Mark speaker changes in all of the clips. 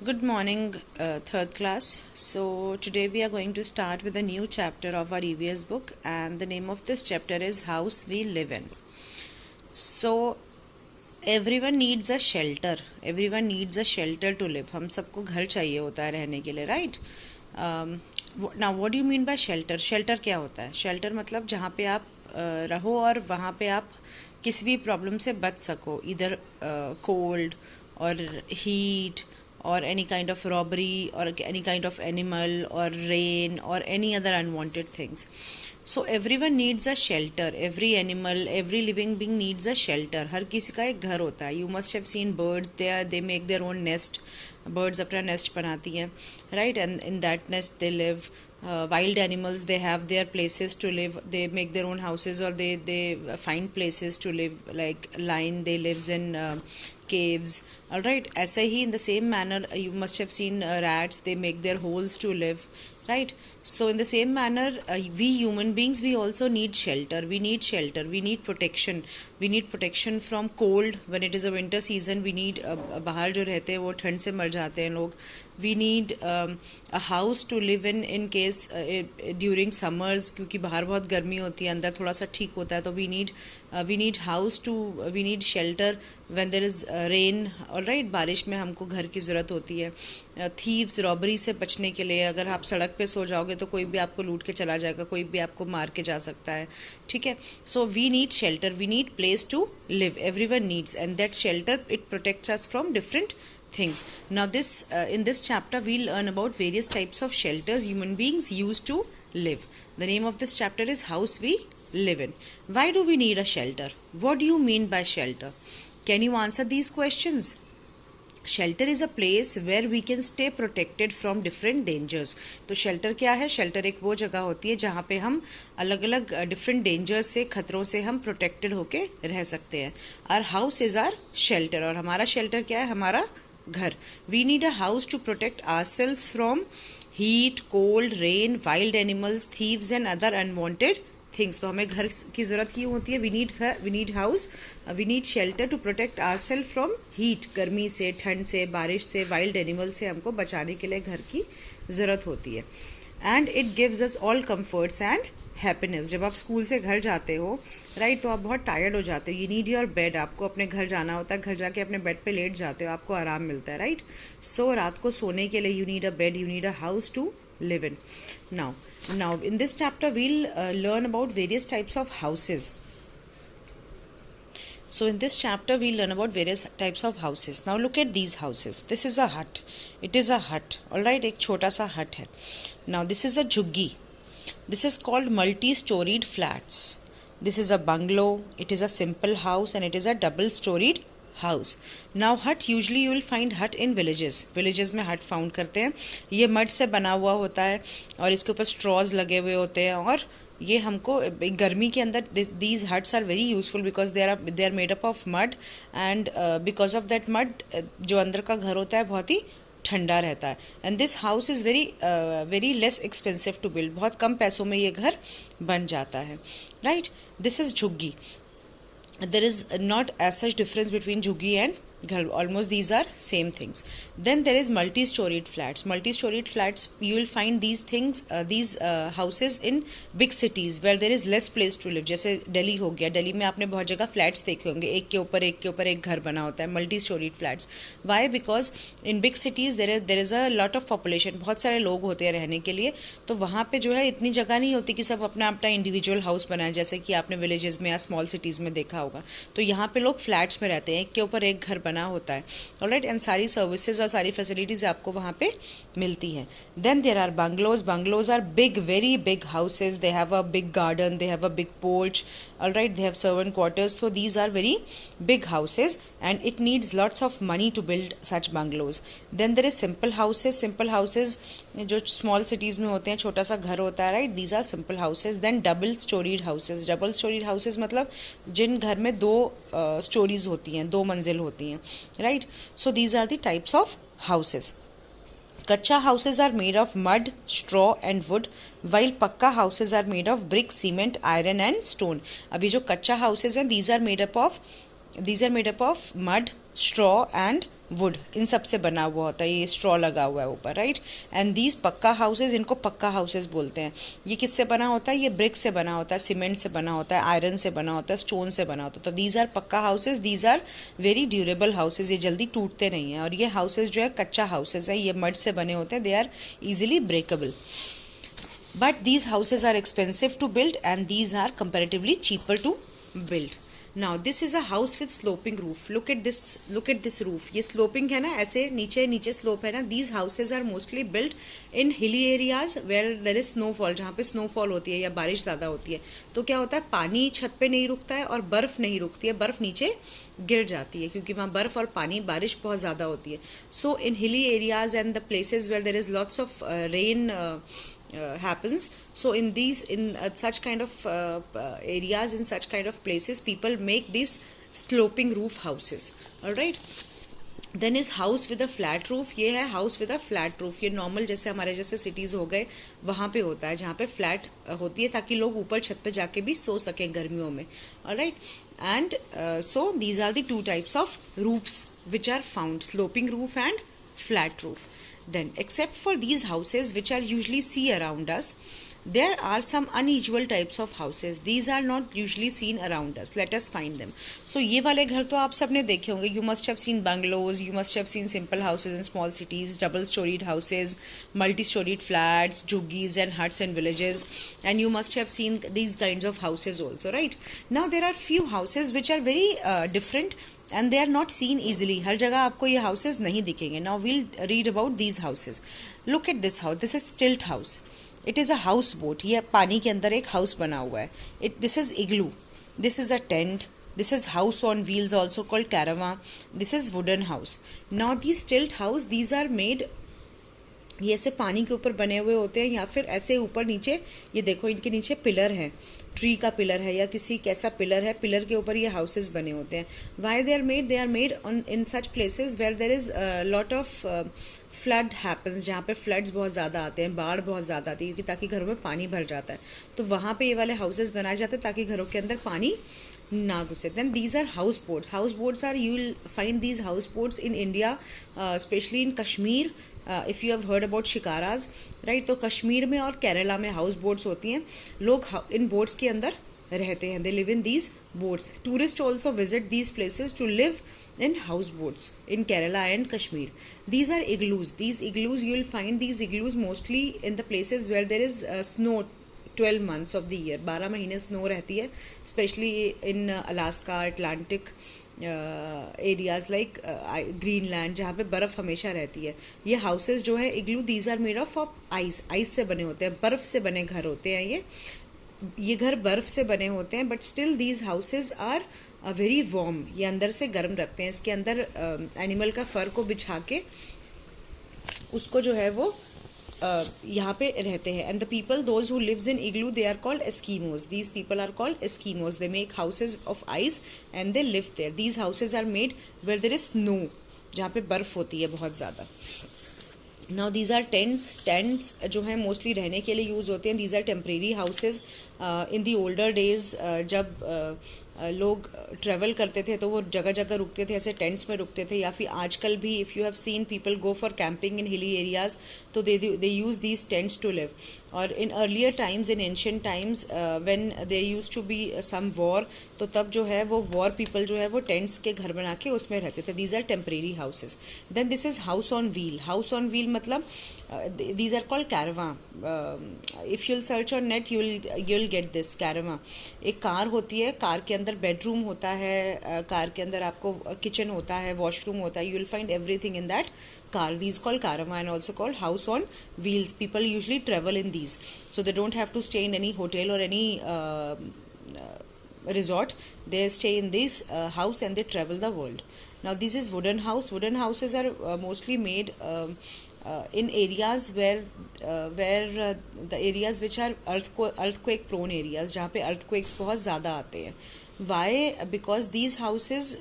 Speaker 1: Good morning, third class. So, today we are going to start with a new chapter of our EVS book, and the name of this chapter is House We Live In. So, everyone needs a shelter. Everyone needs a shelter to live. हम सबको घर चाहिए होता है रहने के लिए, right? Now, what do you mean by shelter? Shelter क्या होता है? Shelter मतलब जहाँ पे आप रहो और वहाँ पे आप किसी भी प्रॉब्लम से बच सको, इधर कोल्ड और heat or any kind of robbery or any kind of animal or rain or any other unwanted things. So everyone needs a shelter. Every animal, every living being needs a shelter. हर किसी का एक घर होता है. You must have seen birds. They make their own nest. Birds अपना nest बनाती हैं, right? And in that nest they live. Wild animals, they have their places to live. They make their own houses or they find places to live. Like lion, they lives in caves. All right, ऐसे ही in the same manner you must have seen rats. They make their holes to live, right? So in the same manner we human beings, we also need shelter. We need shelter, we need protection. We need protection from cold. When it is a winter season, we need बाहर जो रहते हैं वो ठंड से मर जाते हैं लोग. We need a house to live in case during summers, क्योंकि बाहर बहुत गर्मी होती है, अंदर थोड़ा सा ठीक होता है, तो we need house to we need shelter when there is rain. All right, बारिश में हमको घर की ज़रूरत होती है. थीव्स, रॉबरी से बचने के लिए, अगर आप सड़क पे सो जाओगे तो कोई भी आपको लूट के चला जाएगा, कोई भी आपको मार के जा सकता है, ठीक है. So we need shelter, we need place to live. Everyone needs, and that shelter it protects us from different things. Now in this chapter we'll learn about various types of shelters human beings use to live. The name of this chapter is House We Live In. Why do we need a shelter? What do you mean by shelter? Can you answer these questions? Shelter is a place where we can stay protected from different dangers. तो shelter क्या है? Shelter एक वो जगह होती है जहाँ पे हम अलग अलग different dangers से, खतरों से हम protected होके रह सकते हैं. Our house is our shelter. और हमारा shelter क्या है? हमारा घर. We need a house to protect ourselves from heat, cold, rain, wild animals, thieves and other unwanted things. तो हमें घर की ज़रूरत क्यों होती है? We need house, we need shelter to protect ourselves from heat, गर्मी से, ठंड से, बारिश से, wild animals से हमको बचाने के लिए घर की ज़रूरत होती है. And it gives us all comforts and happiness. जब आप स्कूल से घर जाते हो, राइट, तो आप बहुत टायर्ड हो जाते हो. You need your bed. आपको अपने घर जाना होता है, घर जाके अपने बेड पे लेट जाते हो, आपको आराम मिलता है, राइट. सो रात को सोने के लिए you need a bed, you need a house to live in. Now in this chapter we'll learn about various types of houses. So in this chapter we'll learn about various types of houses. Now look at these houses. This is a hut. It is a hut. All right, एक छोटा सा hut है. Now this is a झुग्गी. This is called multi-storied flats. This is a bungalow. It is a simple house and it is a double-storied house. Now hut, usually you will find hut in villages. Villages में hut found करते हैं. ये mud से बना हुआ होता है और इसके ऊपर straws लगे हुए होते हैं. और ये हमको गर्मी के अंदर these huts are very useful because they are made up of mud and because of that mud जो अंदर का घर होता है बहुत ही ठंडा रहता है. And this house is very less expensive to build. बहुत कम पैसों में ये घर बन जाता है, right. This is jhuggi. There is not as such difference between झुग्गी and घर. Almost these are same things. Then there is multi-storied flats. Multi-storied flats, you will find these things, these houses in big cities where there is less place to live. जैसे दिल्ली हो गया. दिल्ली में आपने बहुत जगह flats देखे होंगे, एक के ऊपर एक घर बना होता है, multi-storied flats. Why? Because in big cities there is a lot of population. बहुत सारे लोग होते हैं रहने के लिए, तो वहाँ पे जो है इतनी जगह नहीं होती कि सब अपना अपना इंडिविजुअल हाउस बनाए, जैसे कि आपने विलेजेस में या स्मॉल सिटीज़ में देखा होगा. तो यहाँ पे लोग फ्लैट्स में रहते हैं, एक के ऊपर एक घर बना होता है. ऑलराइट, एंड सारी सर्विसेज और सारी फैसिलिटीज आपको वहाँ पे मिलती हैं. Then there are bungalows. Bungalows are big, very big houses. They have a big garden, they have a big porch. Alright, they have servant quarters. So these are very big houses and it needs lots of money to build such bungalows. Then there is simple houses. Simple houses जो small cities में होते हैं, छोटा सा घर होता है, right. These are simple houses. Then double storeyed houses. Double storeyed houses मतलब जिन घर में दो स्टोरीज होती हैं, दो मंजिल होती हैं, right. So these are the types of houses. Kachcha houses are made of mud, straw and wood, while pakka houses are made of brick, cement, iron and stone. अभी जो कच्चा हाउसेज हैं, these are made up of mud, straw and wood, इन सब से बना हुआ होता है, ये स्ट्रॉ लगा हुआ है ऊपर, राइट। एंड दीज पक्का हाउसेज, इनको पक्का हाउसेज बोलते हैं। ये किससे बना होता है? ये ब्रिक से बना होता है, सीमेंट से बना होता है, आयरन से बना होता है, स्टोन से बना होता है। तो these are pucca houses, these are very durable houses, ये जल्दी टूटते नहीं हैं। और ये हाउसेज जो है कच्चा हाउसेज है, ये मड से बने होते हैं, they are easily breakable. But these houses are expensive to build and these are comparatively cheaper to build. Now this is a house with sloping roof. Look at this roof. ये sloping है ना, ऐसे नीचे नीचे slope है ना. These houses are mostly built in hilly areas where there is snowfall, जहाँ पे snowfall होती है या बारिश ज़्यादा होती है. तो क्या होता है, पानी छत पे नहीं रुकता है और बर्फ नहीं रुकती है, बर्फ नीचे गिर जाती है क्योंकि वहाँ बर्फ और पानी बारिश बहुत ज़्यादा होती है. So in hilly areas and the places where there is lots of rain happens, so in such kind of areas, in such kind of places, people make these sloping roof houses. All right. Then is house with a flat roof. ये है house with a flat roof. ये normal जैसे हमारे जैसे cities हो गए वहाँ पे होता है, जहाँ पे flat होती है ताकि लोग ऊपर छत पे जाके भी सो सकें गर्मियों में. Alright. And so these are the two types of roofs which are found: sloping roof and flat roof. Then, except for these houses which are usually see around us, there are some unusual types of houses. These are not usually seen around us. Let us find them. So ये वाले घर तो आप सबने देखे होंगे. You must have seen bungalows, you must have seen simple houses in small cities, double-storied houses, multi-storied flats, juggies and huts in villages, and you must have seen these kinds of houses also, right? Now there are few houses which are very different and they are not seen easily. हर जगह आपको ये houses नहीं दिखेंगे. Now we'll read about these houses. Look at this house. This is stilt house. It is a house boat. ये पानी के अंदर एक house बना हुआ है. This is igloo. This is a tent. This is house on wheels, also called caravan. This is wooden house. Now these stilt house, these are made, ये ऐसे पानी के ऊपर बने हुए होते हैं या फिर ऐसे ऊपर नीचे, ये देखो इनके नीचे पिलर है, ट्री का पिलर है या किसी कैसा पिलर है, पिलर के ऊपर ये हाउसेस बने होते हैं. Why they are made in such places where there is lot of flood happens, जहाँ पे फ्लड्स बहुत ज़्यादा आते हैं, बाढ़ बहुत ज़्यादा आती है ताकि घरों में पानी भर जाता है, तो वहाँ पे ये वाले हाउसेस बनाए जाते हैं ताकि घरों के अंदर पानी ना घुसे. Then these are houseboats. Houseboats are, you will find these houseboats in India, especially in Kashmir. If you have heard about shikaras, right? तो कश्मीर में और केरला में हाउस बोट्स होती हैं. लोग इन बोट्स के अंदर रहते हैं. They live in these boats. Tourists also visit these places to live in houseboats in Kerala and Kashmir. These are igloos. These igloos, you will find these igloos mostly in the places where there is snow 12 months of the year. 12 महीने snow रहती है, specially in Alaska, Atlantic areas like Greenland, जहाँ पे बर्फ़ हमेशा रहती है. ये हाउसेज जो है igloo, these are made of ice. Ice से बने होते हैं, बर्फ़ से बने घर होते हैं. ये घर बर्फ़ से बने होते हैं, but still these houses are very warm. ये अंदर से गर्म रखते हैं. इसके अंदर एनिमल का फर को बिछा के उसको जो है वो यहाँ पे रहते हैं. And the people those who lives in igloo, they are called Eskimos. These people are called Eskimos. They make houses of ice and they live there. These houses are made where there is snow, जहाँ पे बर्फ होती है बहुत ज़्यादा. Now these are tents जो हैं mostly रहने के लिए यूज़ होते हैं. These are temporary houses. In the older days जब लोग ट्रैवल करते थे तो वो जगह जगह रुकते थे, ऐसे टेंट्स में रुकते थे. या फिर आजकल भी if you have seen people go for camping in hilly areas, तो they use these tents to live. और in earlier times, in ancient times, when there used to be some war, तो तब जो है वो वॉर पीपल जो है वो टेंट्स के घर बना के उसमें रहते थे. These are temporary houses. Then this is house on wheel. House on wheel मतलब these are called caravan. If you'll search on net, you'll get this caravan. एक कार होती है, कार के अंदर बेडरूम होता है, कार के अंदर आपको किचन होता है, वॉशरूम होता है. you'll find everything in that car. These called caravan and also called house on wheels. People usually travel in these, so they don't have to stay in any hotel or any resort. They stay in this house and they travel the world. Now this is wooden house. Wooden houses are mostly made in areas where the areas which are earthquake prone areas, जहाँ पे earthquakes बहुत ज़्यादा आते हैं. Why? Because these houses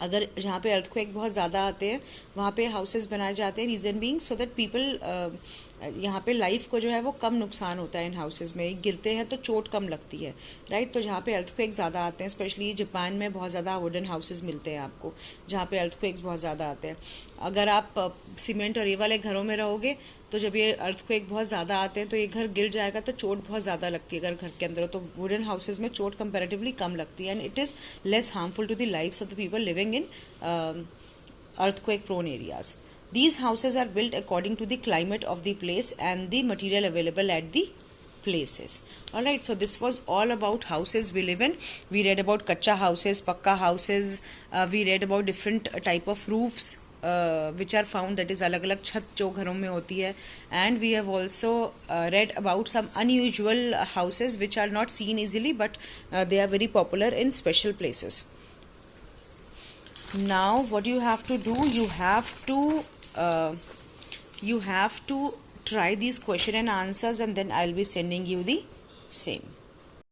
Speaker 1: अगर जहाँ पे earthquake बहुत ज़्यादा आते हैं वहाँ पे houses बनाए जाते हैं. Reason being so that people यहाँ पे लाइफ को जो है वो कम नुकसान होता है इन हाउसेज में, गिरते हैं तो चोट कम लगती है, राइट। तो जहाँ पे अर्थक्वेक ज़्यादा आते हैं, स्पेशली जापान में बहुत ज़्यादा वुडन हाउसेज मिलते हैं आपको, जहाँ पे अर्थक्वेक्स बहुत ज़्यादा आते हैं। अगर आप सीमेंट और ये वाले घरों में रहोगे तो जब ये अर्थक्वेक बहुत ज़्यादा आते हैं तो ये घर गिर जाएगा तो चोट बहुत ज़्यादा लगती है अगर घर के अंदर हो। तो वुडन हाउसेज में चोट कंपैरेटिवली कम लगती है, and it is less harmful to the lives of the people living in earthquake prone areas. These houses are built according to the climate of the place and the material available at the places. Alright, so this was all about houses we live in. We read about kacha houses, pakka houses, we read about different type of roofs which are found, that is अलग अलग छत जो घरों में होती है, and we have also read about some unusual houses which are not seen easily but they are very popular in special places. Now what you have to do, you have to try these question and answers, and then I'll be sending you the same.